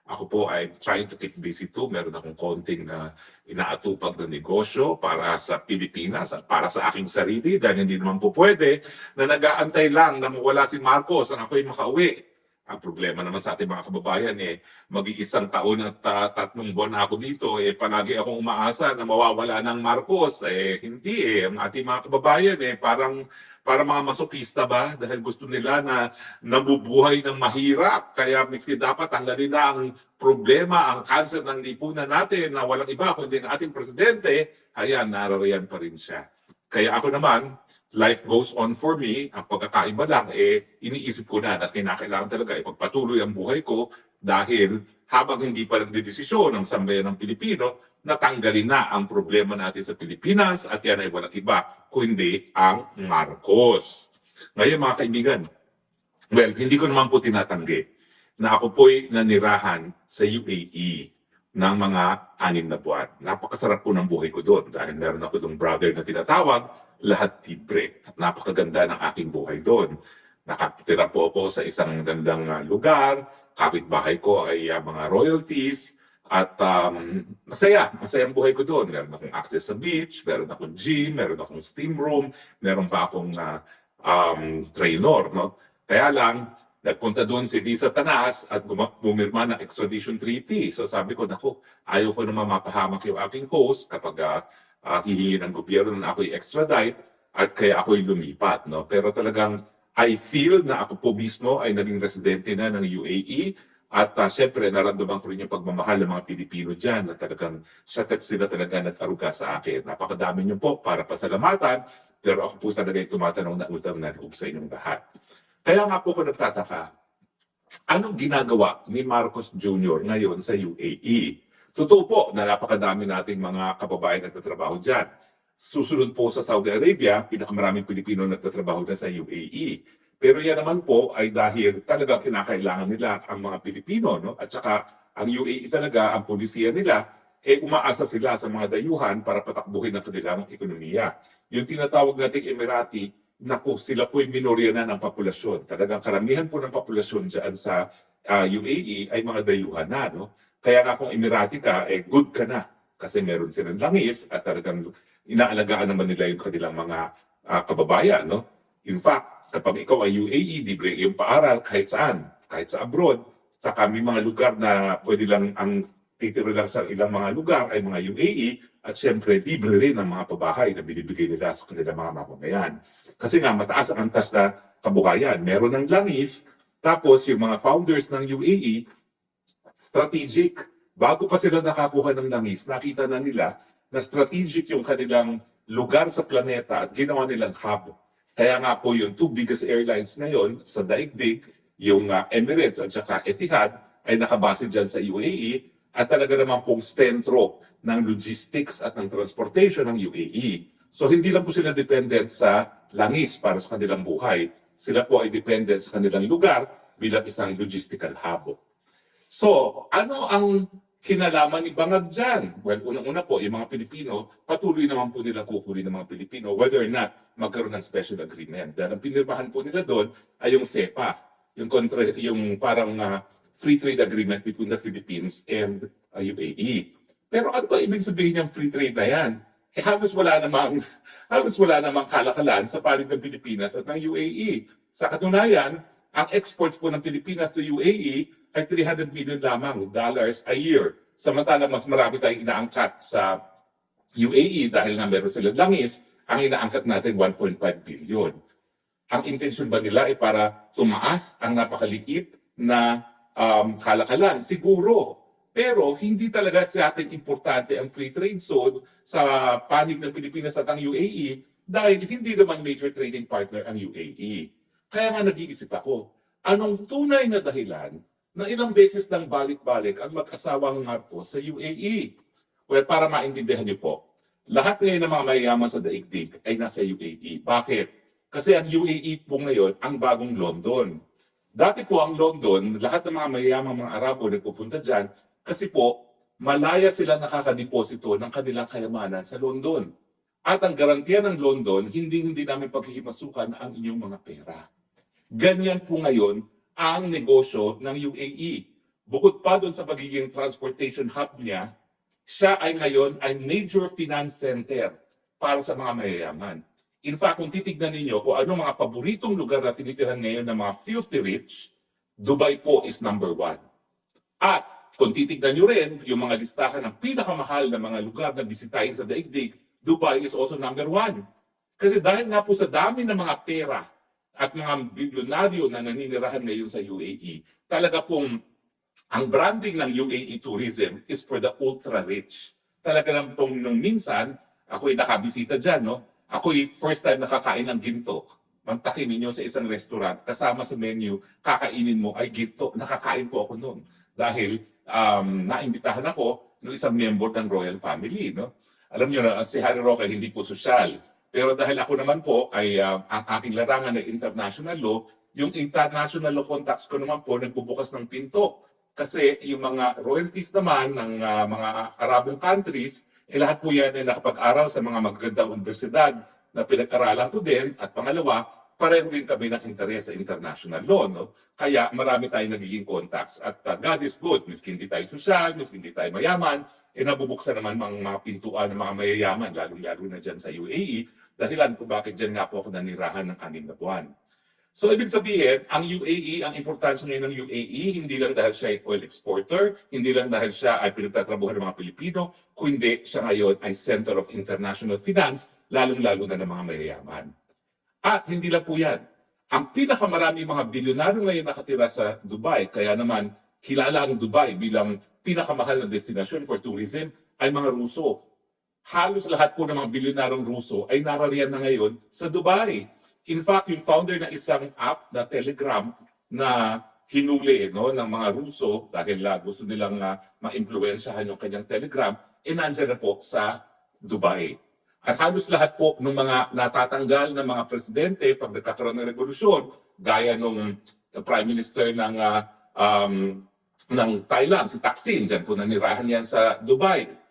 Ako po ay trying to keep busy too. Meron akong konting na inaatupag na negosyo para sa Pilipinas at para sa aking sarili dahil hindi naman po pwede na nag-aantay lang na mawala si Marcos ang ako'y makauwi. Ang problema naman sa ating mga kababayan mag-iisang taon at 3 buwan na ako dito, palagi akong umaasa na mawawala ng Marcos. Hindi. Ang ating mga kababayan para mga masokista ba? Dahil gusto nila na nabubuhay ng mahirap. Kaya miski dapat tanggalin na ang problema, ang cancer ng lipunan natin na walang iba kundi ang ating presidente, nararayan pa rin siya. Kaya ako naman, life goes on for me. Ang pagkakaiba lang, iniisip ko na kinakailangan talaga ipagpatuloy ang buhay ko dahil habang hindi pa nagdedesisyon ng sambayan ng Pilipino, natanggalin na ang problema natin sa Pilipinas at yan ay walang iba kundi ang Marcos. Ngayon mga kaibigan, hindi ko naman po tinatanggi na ako po'y nanirahan sa UAE ng mga 6 na buwan. Napakasarap po ng buhay ko doon dahil meron ako doong brother na tinatawag, lahat libre. At napakaganda ng aking buhay doon. Nakatira po ako sa isang gandang lugar, kapitbahay ko ay mga royalties, at masayang buhay ko doon. Meron akong access sa beach, meron akong gym, meron akong steam room, meron pa akong trainer. No? Kaya lang, nagpunta doon si Lisa Tanas at bumirma ng extradition treaty. So sabi ko, naku, ayaw ko naman mapahamak yung aking host kapag hihingi ng gobyerno na ako'y extradite at kaya ako'y lumipat. No? Pero talagang I feel na ako po mismo ay naging residente na ng UAE. At syempre, naramdaman ko rin yung pagmamahal ng mga Pilipino dyan na talagang sila talaga nag-aruga sa akin. Napakadami niyo po para pasalamatan, pero ako po talaga yung tumatanong na utang na loob sa inyong lahat. Kaya nga po ko nagtataka, anong ginagawa ni Marcos Jr. ngayon sa UAE? Totoo po na napakadami nating mga kababayan nagtatrabaho dyan. Susunod po sa Saudi Arabia, pinakamaraming Pilipino nagtatrabaho na sa UAE. Pero yan naman po ay dahil talagang kinakailangan nila ang mga Pilipino, no? At saka ang UAE talaga, ang polisiya nila, umaasa sila sa mga dayuhan para patakbuhin ang kanilang ekonomiya. Yung tinatawag nating Emirati, naku, sila po'y minorya na ng populasyon. Talagang karamihan po ng populasyon dyan sa UAE ay mga dayuhan na, no? Kaya nga kung Emirati ka, good ka na. Kasi meron silang langis at talagang inaalagaan naman nila yung kanilang mga kababayan, no? In fact, kapag ikaw ay UAE, libre yung paaral kahit saan, kahit sa abroad. Saka may mga lugar na pwede lang ang titira lang sa ilang mga lugar ay mga UAE at syempre libre rin ang mga pabahay na binibigay nila sa kanilang mga mamamayan. Kasi nga mataas ang antas na kabuhayan. Meron ng langis, tapos yung mga founders ng UAE, strategic. Bago pa sila nakakuha ng langis, nakita na nila na strategic yung kanilang lugar sa planeta at ginawa nilang hub. Kaya nga po yung 2 biggest airlines ngayon sa daigdig, yung Emirates at saka Etihad, ay nakabase dyan sa UAE at talaga naman pong sentro ng logistics at ng transportation ng UAE. So hindi lang po sila dependent sa langis para sa kanilang buhay. Sila po ay dependent sa kanilang lugar bilang isang logistical hub. So ano ang kinalaman ni Bangag dyan? Well, unang-una po, yung mga Pilipino, patuloy naman po nilang kukunin ng mga Pilipino whether or not magkaroon ng special agreement. Dahil ang pinirmahan po nila doon ay yung CEPA, yung parang free trade agreement between the Philippines and UAE. Pero ano ba ibig sabihin ng free trade na yan? Halos wala namang kalakalan sa panig ng Pilipinas at ng UAE. Sa katunayan, ang exports po ng Pilipinas to UAE ay $300 million lamang a year. Samantala, mas marami tayong inaangkat sa UAE dahil nga meron silang langis, ang inaangkat natin 1.5 billion. Ang intention ba nila ay para tumaas ang napakaliit na kalakalan? Siguro. Pero hindi talaga sa atin importante ang free trade zone sa panig ng Pilipinas at ang UAE dahil hindi naman major trading partner ang UAE. Kaya nga nag-iisip ako, anong tunay na dahilan na ilang beses nang balik-balik ang mag-asawang Marcos sa UAE? Well, para maintindihan niyo po, lahat ngayon ng mga mayayaman sa daigdig ay nasa UAE. Bakit? Kasi ang UAE po ngayon ang bagong London. Dati po ang London, lahat ng mga mayayamang mga Arabo nagpupunta dyan kasi po malaya sila nakakadeposito ng kanilang kayamanan sa London. At ang garantiya ng London, hindi namin paghihimasukan ang inyong mga pera. Ganyan po ngayon ang negosyo ng UAE. bukod pa doon sa pagiging transportation hub niya, siya ay ngayon ay major finance center para sa mga mayayaman. In fact, kung titignan ninyo kung ano mga paboritong lugar na tinitirahan ngayon ng mga filthy rich, Dubai po is number 1. At kung titignan nyo rin yung mga listahan ng pinakamahal na mga lugar na bisitahin sa daigdig, Dubai is also number 1. Kasi dahil nga po sa dami ng mga pera at mga bilyonaryo na naninirahan ngayon sa UAE, talaga pong ang branding ng UAE tourism is for the ultra-rich. Talaga lang pong nung minsan, ako'y nakabisita dyan, no? Ako'y first time nakakain ng ginto. Mantakin ninyo sa isang restaurant, kasama sa menu, kakainin mo ay ginto. Nakakain po ako noon. Dahil naimbitahan ako ng isang member ng royal family, no? Alam niyo na, si Harry Roque hindi po sosyal. Pero dahil ako naman po ay ang aking larangan ng international law, yung international law contacts ko naman po nagbubukas ng pinto. Kasi yung mga royalties naman ng mga Arabong countries, lahat po yan ay nakapag-aral sa mga magagandang universidad na pinag-aralan ko din. At pangalawa, pareho din kami ng interes sa international law. No? Kaya marami tayong nagiging contacts. At God is good, miski hindi tayo sosyal, miski hindi tayo mayaman, nabubuksan naman mga pintuan ng mga mayayaman, lalong-lalo na dyan sa UAE, dahilan kung bakit dyan nga po ako nanirahan ng 6 na buwan. So, ibig sabihin, ang UAE, ang importansya ngayon ng UAE, hindi lang dahil siya ay oil exporter, hindi lang dahil siya ay pinagtatrabuhan ng mga Pilipino, kundi siya ngayon ay center of international finance, lalong-lalo na ng mga mayayaman. At hindi lang po yan. Ang pinakamarami mga bilyonaryo ngayon nakatira sa Dubai, kaya naman kilala ang Dubai bilang pinakamahal na destinasyon for tourism, ay mga Ruso. Halos lahat po ng mga bilyonaryong Ruso ay narariyan na ngayon sa Dubai. In fact, yung founder ng isang app na Telegram na hinuli no, ng mga Ruso dahil gusto nilang ma-impluensyahan yung kanyang Telegram, nandyan na po sa Dubai. At halos lahat po ng mga natatanggal na mga presidente pag nagkakaroon ng revolusyon, gaya nung Prime Minister ng Thailand, si Thaksin, dyan po nanirahan yan sa Dubai.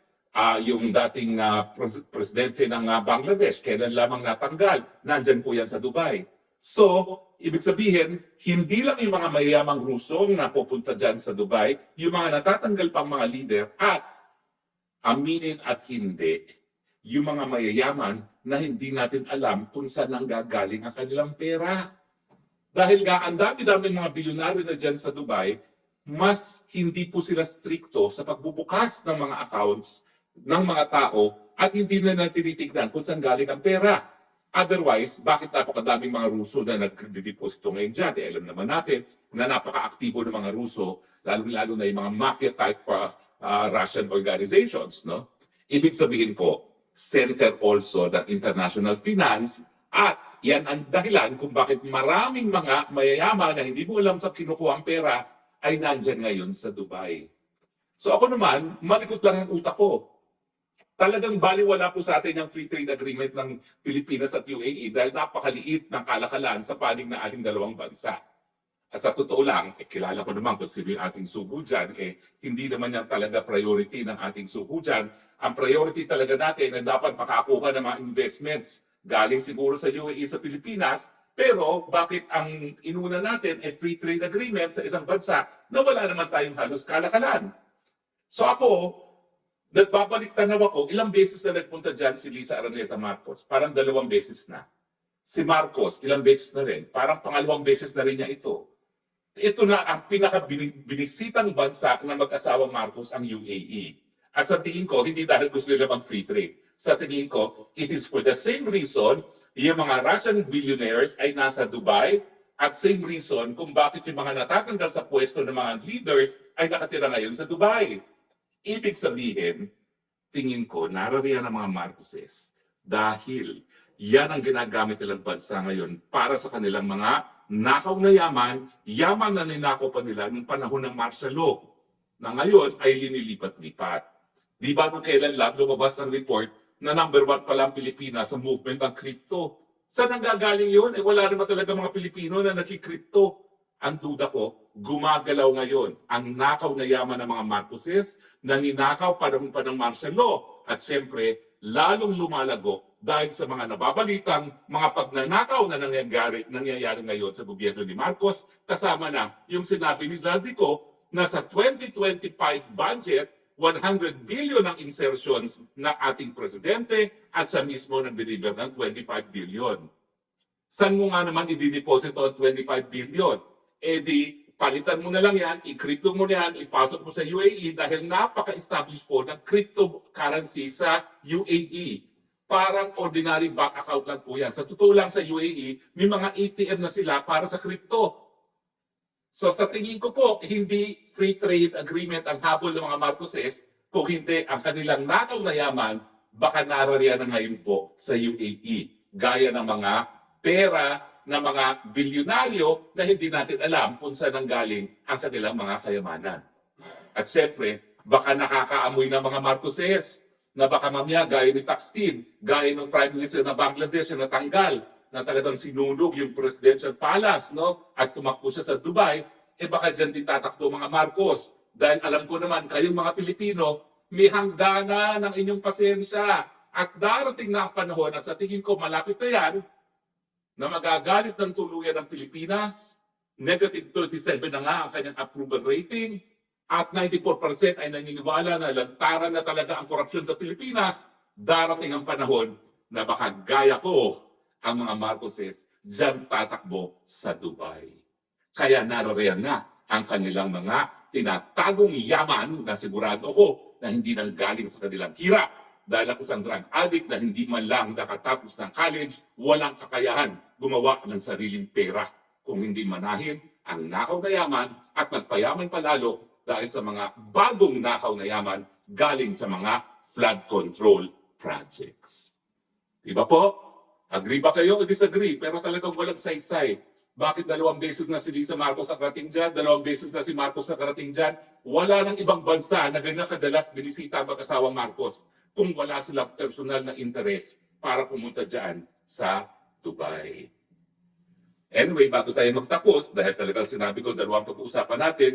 Yung dating presidente ng Bangladesh, kailan lamang natanggal, nandyan po yan sa Dubai. So, ibig sabihin, hindi lang yung mga mayayamang Rusong na pupunta dyan sa Dubai, yung mga natatanggal pang mga leader at aminin at hindi, yung mga mayayaman na hindi natin alam kung saan nanggagaling ang kanilang pera. Dahil nga, ang dami-dami mga bilyonaryo na dyan sa Dubai, mas hindi po sila stricto sa pagbubukas ng mga accounts ng mga tao at hindi na natin tinitignan kung saan galing ang pera. Otherwise, bakit napakadaming mga Ruso na nagdedeposito ngayon dyan? Alam naman natin na napaka-aktibo ng mga Ruso, lalo-lalo na yung mga mafia-type Russian organizations. No? Ibig sabihin po, center also ng international finance at yan ang dahilan kung bakit maraming mga mayayaman na hindi mo alam sa kinukuha ang pera ay nandyan ngayon sa Dubai. So ako naman, malikot lang ang utak ko. Talagang baliwala po sa atin yung free trade agreement ng Pilipinas at UAE dahil napakaliit ng kalakalan sa panig ng ating dalawang bansa. At sa totoo lang, kilala ko naman kung sino yung ating sugo dyan, hindi naman yan talaga priority ng ating sugo dyan. Ang priority talaga natin na dapat makakuha ng mga investments galing siguro sa UAE sa Pilipinas, pero bakit ang inuna natin free trade agreement sa isang bansa na wala naman tayong halos kalakalan? So ako, nagbabalik tanaw ako, ilang beses na nagpunta dyan si Lisa Araneta Marcos. Parang 2 beses na. Si Marcos, ilang beses na rin. Parang pangalawang beses na rin niya ito. Ito na ang pinaka-binisitang bansa ng mag-asawang Marcos, ang UAE. At sa tingin ko, hindi dahil gusto nila mag-free trade. Sa tingin ko, it is for the same reason, yung mga Russian billionaires ay nasa Dubai, at same reason kung bakit yung mga natatanggal sa pwesto ng mga leaders ay nakatira ngayon sa Dubai. Ibig sabihin, tingin ko, narariyan ng mga Marcoses dahil yan ang ginagamit nilang bansa ngayon para sa kanilang mga nakaw na yaman na ninakaw pa nila noong panahon ng martial law na ngayon ay linilipat-lipat. Di ba nung kailan lang lumabas ang report na number 1 pala ang Pilipinas sa movement ng crypto? Saan ang gagaling yun? Wala naman talaga mga Pilipino na nakikrypto. Ang duda ko, gumagalaw ngayon ang nakaw na yaman ng mga Marcoses na ninakaw panahon pa ng martial law. At siyempre, lalong lumalago dahil sa mga nababalitang mga pagnanakaw na nangyayari ngayon sa gobyerno ni Marcos, kasama na yung sinabi ni Zaldico na sa 2025 budget, 100 billion ang insertions ng ating presidente at siya mismo nag-deliver ng 25 billion. Saan mo nga naman i-deposit ang 25 billion? Eh di, palitan mo na lang yan, i-crypto mo na yan, ipasok mo sa UAE dahil napaka-establish po ng cryptocurrency sa UAE. Parang ordinary bank account lang po yan. Sa totoo lang sa UAE, may mga ATM na sila para sa crypto. So sa tingin ko po, hindi free trade agreement ang habol ng mga Marcoses, kung hindi ang kanilang nakaw na yaman, baka narariyan na ngayon po sa UAE. Gaya ng mga pera ng mga bilyonaryo na hindi natin alam kung saan nanggaling ang kanilang mga kayamanan. At syempre, baka nakakaamoy ng mga Marcoses na baka mamaya gaya ni Thaksin, gaya ng Prime Minister na Bangladesh na natanggal, na talagang sinunog yung presidential palace, no? At tumakbo siya sa Dubai, eh baka dyan din tatakbo mga Marcos. Dahil alam ko naman, kayong mga Pilipino, may hangganan ng inyong pasensya. At darating na ang panahon, at sa tingin ko malapit na yan, na magagalit ng tuluyan ng Pilipinas, negative 37 na nga ang kanyang approval rating, at 94% ay naniniwala na lantaran na talaga ang korupsyon sa Pilipinas, darating ang panahon na baka gaya ko ang mga Marcoses dyan tatakbo sa Dubai. Kaya narariyan na ang kanilang mga tinatagong yaman na sigurado ko na hindi nang galing sa kanilang hirap. Dahil ako isang drug addict na hindi man lang nakatapos ng college, walang kakayahan gumawa ng sariling pera kung hindi manahin ang nakaw na yaman at magpayaman palalo dahil sa mga bagong nakaw na yaman galing sa mga flood control projects. Diba po? Agree ba kayo o disagree? Pero talagang walang saysay. Bakit 2 beses na si Lisa Marcos nakarating dyan? 2 beses na si Marcos nakarating dyan? Wala nang ibang bansa na ganyan kadalas binisita ang mag-asawang Marcos kung wala silang personal na interes para pumunta dyan sa Dubai. Anyway, bago tayo magtapos, dahil talagang sinabi ko, 2 pag-uusapan natin,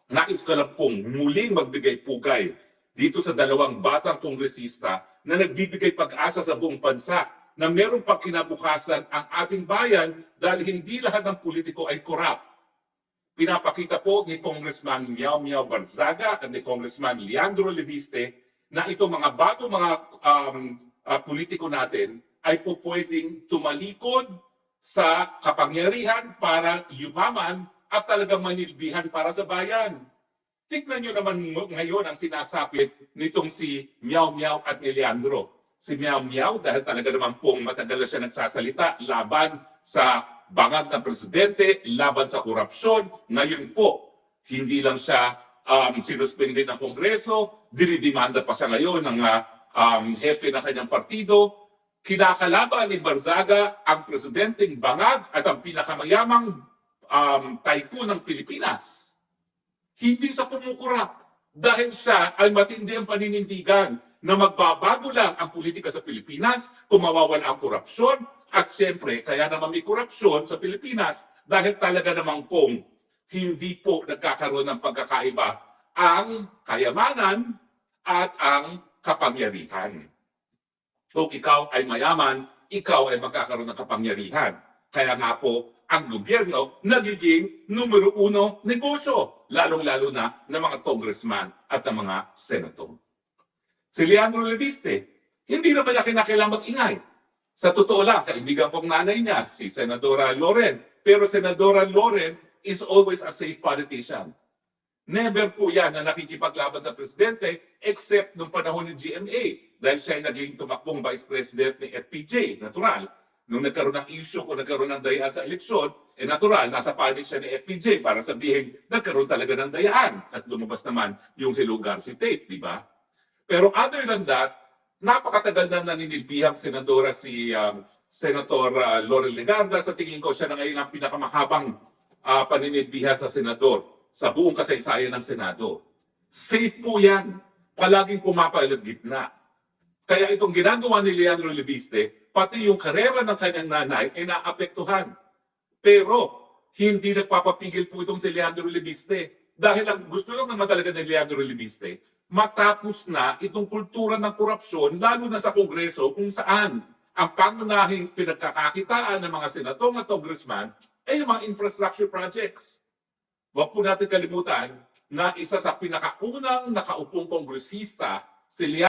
nais ko lang pong muling magbigay pugay dito sa 2 batang kongresista na nagbibigay pag-asa sa buong bansa na meron pang kinabukasan ang ating bayan dahil hindi lahat ng politiko ay korap. Pinapakita po ni Congressman Miao Miao Barzaga at ni Congressman Leandro Leviste na itong mga bago mga politiko natin ay po pwedeng tumalikod sa kapangyarihan para yumaman at talagang manilbihan para sa bayan. Tignan nyo naman ngayon ang sinasapit nitong si Miao Miao at ni Leandro. Si Miao Miao dahil talaga naman pong matagal na siya nagsasalita laban sa bangag ng presidente, laban sa korupsyon. Ngayon po, hindi lang siya sinuspende ng Kongreso, dinidimanda pa siya ngayon ng hepe ng kanyang partido. Kinakalaban ni Barzaga ang presidenteng bangag at ang pinakamayamang tycoon ng Pilipinas. Hindi sa kumukurap dahil siya ay matindi ang paninindigan na magbabago lang ang politika sa Pilipinas kung mawawala ang korupsyon at siyempre kaya naman may korupsyon sa Pilipinas dahil talaga namang pong hindi po nagkakaroon ng pagkakaiba ang kayamanan at ang kapangyarihan. Kung ikaw ay mayaman, ikaw ay magkakaroon ng kapangyarihan. Kaya nga po, ang gobyerno nagiging numero 1 negosyo, lalong-lalo na ng mga congressman at ng mga senator. Si Leandro Leviste, hindi naman niya kinakailangan mag-ingay. Sa totoo lang, kaibigan kong nanay niya, si Senadora Loren. Pero Senadora Loren is always a safe politician. Never po yan na nakikipaglaban sa presidente except nung panahon ng GMA dahil siya ay naging tumakbong vice president ni FPJ, natural. Nung nagkaroon ng issue o nagkaroon ng dayaan sa eleksyon, natural, nasa panig siya ni FPJ para sabihin nagkaroon talaga ng dayaan at lumabas naman yung Hello Garci tape, di ba? Pero other than that, napakatagal na naninilbihang senadora si Senator Laurel Legarda. Sa tingin ko siya na ngayon ang pinakamahabang paninilbihan sa senador sa buong kasaysayan ng Senado. Safe po yan. Palaging pumapalag gitna. Kaya itong ginagawa ni Leandro Leviste, pati yung karera ng kanyang nanay ay naapektuhan. Pero hindi nagpapapigil po itong si Leandro Leviste. Dahil ang gusto lang naman talaga ni Leandro Leviste, matapos na itong kultura ng korupsyon, lalo na sa Kongreso kung saan ang pangunahing pinagkakakitaan ng mga senador at congressman ay yung mga infrastructure projects. Huwag po natin kalimutan na isa sa pinakaunang nakaupong kongresista, si Lian